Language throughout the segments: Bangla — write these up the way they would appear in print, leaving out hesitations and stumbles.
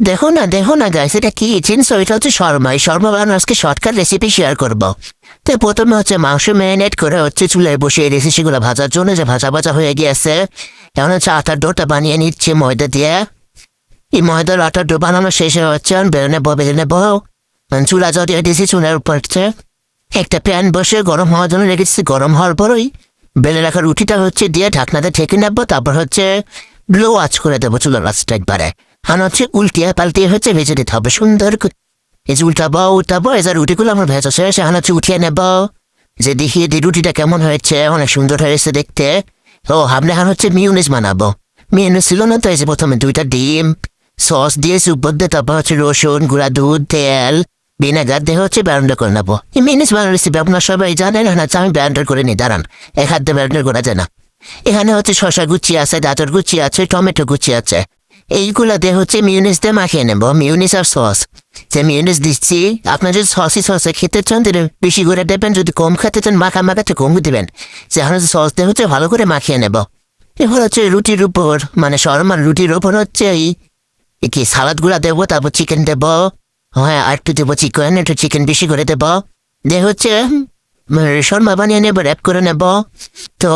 দেখো না গাইস, এটা কি চিনছো? এটা হচ্ছে শর্মা। এই শর্মা বানানোর আজকে শর্টকাট রেসিপি শেয়ার করবো। তো প্রথমে হচ্ছে মাংস ম্যারিনেট করে হচ্ছে চুলায় বসে এই রেসিপিগুলো ভাজার জন্য, যে ভাজা ভাজা হয়ে গিয়েছে। এখন হচ্ছে আটার ডোটা বানিয়ে নিচ্ছে ময়দা দিয়ে। এই ময়দার আটার ডো বানানো শেষে হচ্ছে বেলে নেবো। চুলা জ্বলিয়ে দিয়েছি, চুলার উপর হচ্ছে একটা প্যান বসে গরম হওয়ার জন্য রেখেছি। গরম হওয়ার পরই বেলে রাখা রুটিটা হচ্ছে দিয়ে ঢাকনাতে ঠেকে নেবো। তারপর হচ্ছে লো আঁচ করে দেবো চুলার আঁচটা একবারে। আর হচ্ছে উল্টিয়ে পাল্টিয়ে হচ্ছে ভেজে দিতে হবে সুন্দর করে। এই যে উল্টাবো এই যে রুটিগুলো আমার ভেজা শেষ। এখন হচ্ছে উঠিয়ে নেব, যে দেখিয়ে দিই রুটিটা কেমন হয়েছে। অনেক সুন্দর হয়েছে দেখতে। ও আমরা এখন হচ্ছে মিউনিস বানাবো। মিউনিস ছিল না তো, এই যে প্রথমে 2টা ডিম সস দিয়ে উপর দিয়ে, তারপর হচ্ছে রসুন, গুঁড়া দুধ, তেল, ভিনেগার দিয়ে হচ্ছে ব্যান্ডার করে নেবো। এই মিউনিস বানানোর রেসিপি আপনার সবাই জানেন না? আমি ব্যান্ডার করে নিই, দাঁড়ান। এক হাত দিয়ে ব্যান্ডার করা যায় না। এখানে হচ্ছে শসা গুচি আছে, গাজর গুচি আছে, টমেটো গুচি আছে। এইগুলা দিয়ে হচ্ছে মিউনিস দিয়ে মাখিয়ে নেব। মিউনিস আর সস, যে মিউনিস দিচ্ছি, আপনার যদি সসে খেতে চান তাহলে বেশি করে দেবেন, যদি কম খেতে চান মাখাতে কম দেবেন। যে এখন হচ্ছে সস দিয়ে হচ্ছে ভালো করে মাখিয়ে নেব। এবার হচ্ছে রুটির উপর, মানে শর্মার রুটির উপর হচ্ছে কি সালাদ গুঁড়া দেবো, তারপর চিকেন দেবো। হ্যাঁ, আর একটু দেবো চিকেন, একটু চিকেন বেশি করে দেবো। দিয়ে হচ্ছে শর্মা বানিয়ে নেবো, র্যাপ করে নেব। তো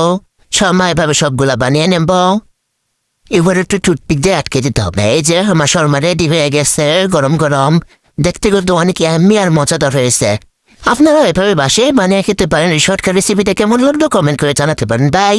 শর্মা এভাবে সবগুলা বানিয়ে নেব। এবার একটু টুথপিক দিয়ে আটকে দিতে হবে। এই যে আমার শর্মা রেডি হয়ে গেছে, গরম গরম। দেখতে কিন্তু অনেক এমনি আর মজাদার হয়েছে। আপনারা এভাবে বাসে বানিয়ে খেতে পারেন। এই শর্টকাট রেসিপিটা কেমন লাগলো কমেন্ট করে জানাতে পারেন। বাই।